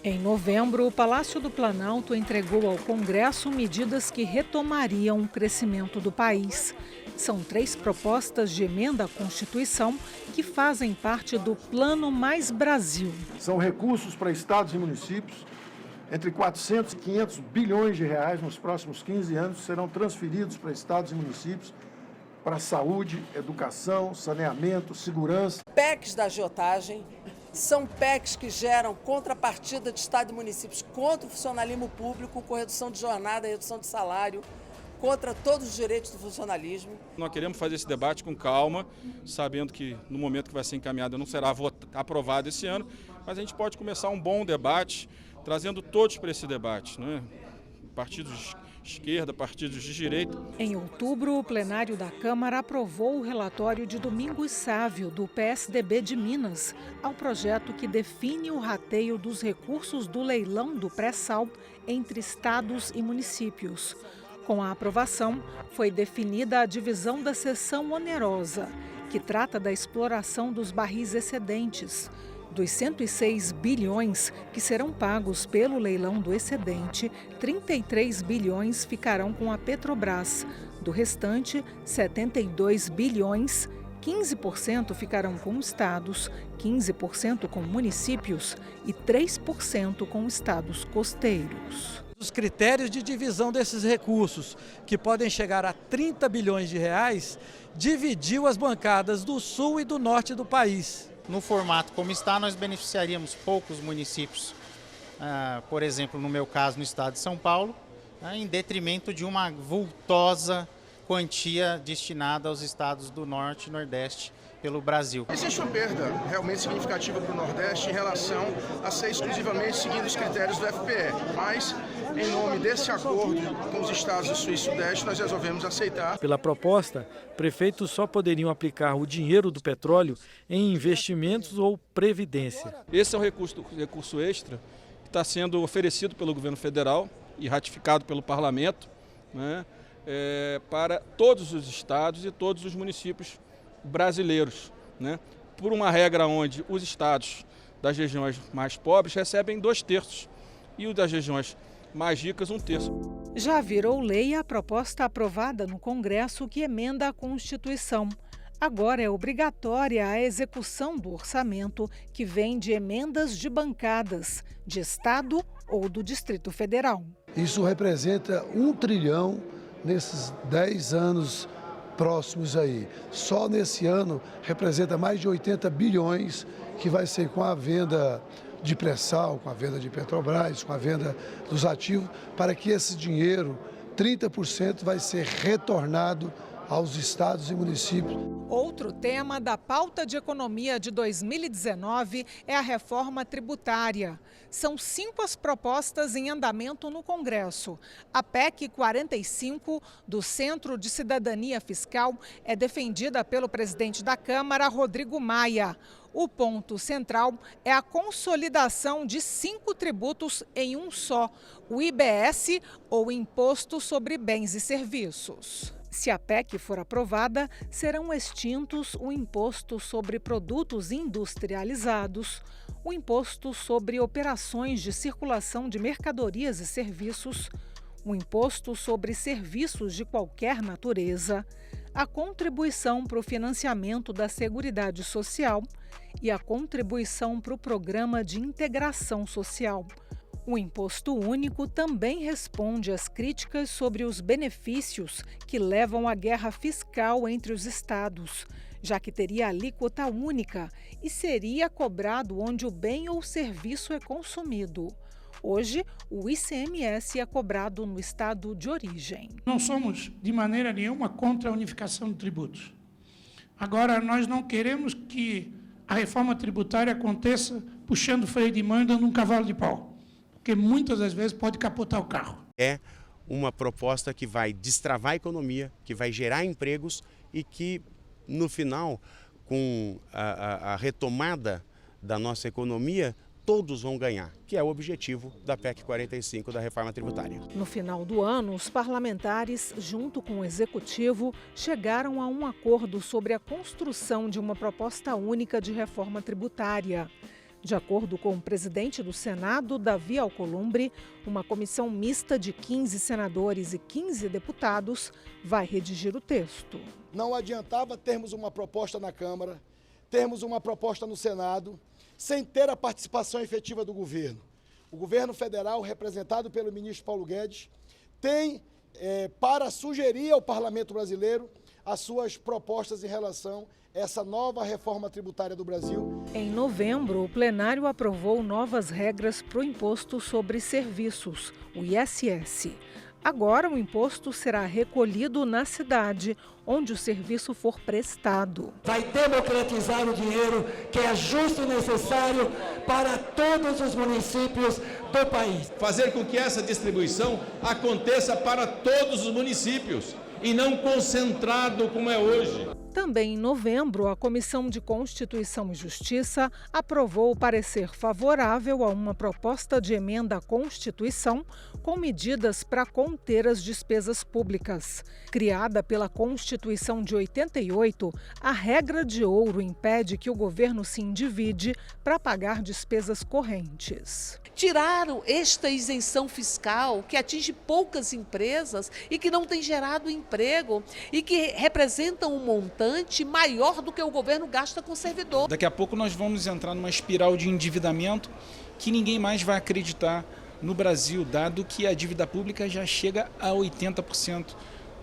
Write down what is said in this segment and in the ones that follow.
Em novembro, o Palácio do Planalto entregou ao Congresso medidas que retomariam o crescimento do país. São 3 propostas de emenda à Constituição que fazem parte do Plano Mais Brasil. São recursos para estados e municípios. Entre 400 e 500 bilhões de reais nos próximos 15 anos serão transferidos para estados e municípios para saúde, educação, saneamento, segurança. PECs da agiotagem são PECs que geram contrapartida de Estado e municípios contra o funcionalismo público, com redução de jornada, redução de salário, contra todos os direitos do funcionalismo. Nós queremos fazer esse debate com calma, sabendo que no momento que vai ser encaminhado não será aprovado esse ano, mas a gente pode começar um bom debate, trazendo todos para esse debate, né? Partidos de esquerda, partidos de direita. Em outubro, o plenário da Câmara aprovou o relatório de Domingos Sávio, do PSDB de Minas, ao projeto que define o rateio dos recursos do leilão do pré-sal entre estados e municípios. Com a aprovação, foi definida a divisão da seção onerosa, que trata da exploração dos barris excedentes. Dos 106 bilhões que serão pagos pelo leilão do excedente, 33 bilhões ficarão com a Petrobras. Do restante, 72 bilhões, 15% ficarão com estados, 15% com municípios e 3% com estados costeiros. Os critérios de divisão desses recursos, que podem chegar a 30 bilhões de reais, dividiu as bancadas do sul e do norte do país. No formato como está, nós beneficiaríamos poucos municípios, por exemplo, no meu caso, no estado de São Paulo, em detrimento de uma vultosa quantia destinada aos estados do Norte e Nordeste pelo Brasil. Existe uma perda realmente significativa para o Nordeste em relação a ser exclusivamente seguindo os critérios do FPE, mas em nome desse acordo com os estados do Sul e Sudeste, nós resolvemos aceitar. Pela proposta, prefeitos só poderiam aplicar o dinheiro do petróleo em investimentos ou previdência. Esse é um recurso extra que está sendo oferecido pelo governo federal e ratificado pelo parlamento, né, para todos os estados e todos os municípios brasileiros, né, por uma regra onde os estados das regiões mais pobres recebem 2/3 e os das regiões mais ricas 1/3. Já virou lei a proposta aprovada no Congresso que emenda a Constituição. Agora é obrigatória a execução do orçamento que vem de emendas de bancadas, de Estado ou do Distrito Federal. Isso representa 1 trilhão nesses 10 anos próximos aí. Só nesse ano representa mais de 80 bilhões que vai ser com a venda de pré-sal, com a venda de Petrobras, com a venda dos ativos, para que esse dinheiro, 30% vai ser retornado aos estados e municípios. Outro tema da pauta de economia de 2019 é a reforma tributária. São 5 as propostas em andamento no Congresso. A PEC 45, do Centro de Cidadania Fiscal, é defendida pelo presidente da Câmara, Rodrigo Maia. O ponto central é a consolidação de 5 tributos em um só, o IBS, ou Imposto sobre Bens e Serviços. Se a PEC for aprovada, serão extintos o Imposto sobre Produtos Industrializados, o Imposto sobre Operações de Circulação de Mercadorias e Serviços, o Imposto sobre Serviços de qualquer natureza, a contribuição para o financiamento da Seguridade Social e a contribuição para o Programa de Integração Social. O Imposto Único também responde às críticas sobre os benefícios que levam à guerra fiscal entre os estados, já que teria alíquota única e seria cobrado onde o bem ou serviço é consumido. Hoje, o ICMS é cobrado no estado de origem. Não somos, de maneira nenhuma, contra a unificação de tributos. Agora, nós não queremos que a reforma tributária aconteça puxando freio de mão e dando um cavalo de pau, porque muitas das vezes pode capotar o carro. É uma proposta que vai destravar a economia, que vai gerar empregos e que, no final, com a retomada da nossa economia, todos vão ganhar, que é o objetivo da PEC 45 da reforma tributária. No final do ano, os parlamentares, junto com o Executivo, chegaram a um acordo sobre a construção de uma proposta única de reforma tributária. De acordo com o presidente do Senado, Davi Alcolumbre, uma comissão mista de 15 senadores e 15 deputados vai redigir o texto. Não adiantava termos uma proposta na Câmara, termos uma proposta no Senado, sem ter a participação efetiva do governo. O governo federal, representado pelo ministro Paulo Guedes, tem para sugerir ao Parlamento brasileiro as suas propostas em relação a essa nova reforma tributária do Brasil. Em novembro, o plenário aprovou novas regras para o Imposto sobre Serviços, o ISS. Agora, o imposto será recolhido na cidade onde o serviço for prestado. Vai democratizar o dinheiro que é justo e necessário para todos os municípios do país. Fazer com que essa distribuição aconteça para todos os municípios e não concentrado como é hoje. Também em novembro, a Comissão de Constituição e Justiça aprovou o parecer favorável a uma proposta de emenda à Constituição com medidas para conter as despesas públicas. Criada pela Constituição de 88, a regra de ouro impede que o governo se endivide para pagar despesas correntes. Tiraram esta isenção fiscal que atinge poucas empresas e que não tem gerado emprego e que representam um montante maior do que o governo gasta com o servidor. Daqui a pouco nós vamos entrar numa espiral de endividamento que ninguém mais vai acreditar no Brasil, dado que a dívida pública já chega a 80%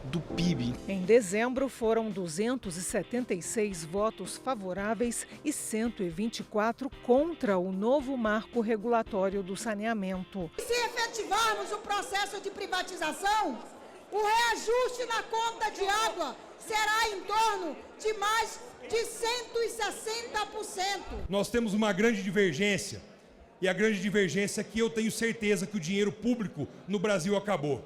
do PIB. Em dezembro, foram 276 votos favoráveis e 124 contra o novo marco regulatório do saneamento. Se efetivarmos o processo de privatização, o reajuste na conta de água será em torno de mais de 160%. Nós temos uma grande divergência, e a grande divergência é que eu tenho certeza que o dinheiro público no Brasil acabou.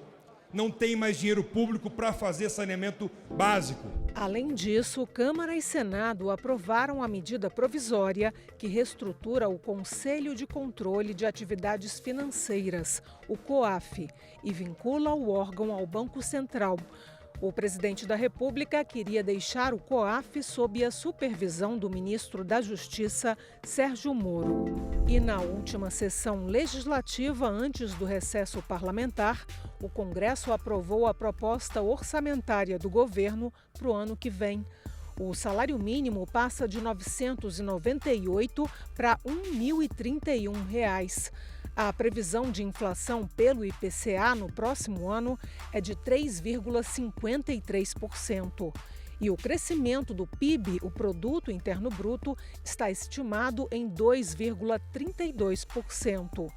Não tem mais dinheiro público para fazer saneamento básico. Além disso, Câmara e Senado aprovaram a medida provisória que reestrutura o Conselho de Controle de Atividades Financeiras, o COAF, e vincula o órgão ao Banco Central. O presidente da República queria deixar o COAF sob a supervisão do ministro da Justiça, Sérgio Moro. E na última sessão legislativa, antes do recesso parlamentar, o Congresso aprovou a proposta orçamentária do governo para o ano que vem. O salário mínimo passa de R$ 998 para R$ 1.031. A previsão de inflação pelo IPCA no próximo ano é de 3,53%. E o crescimento do PIB, o Produto Interno Bruto, está estimado em 2,32%.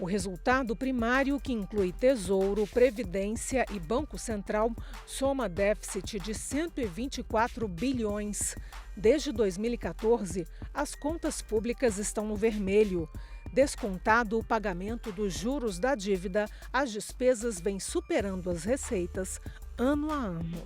O resultado primário, que inclui Tesouro, Previdência e Banco Central, soma déficit de 124 bilhões. Desde 2014, as contas públicas estão no vermelho. Descontado o pagamento dos juros da dívida, as despesas vêm superando as receitas ano a ano.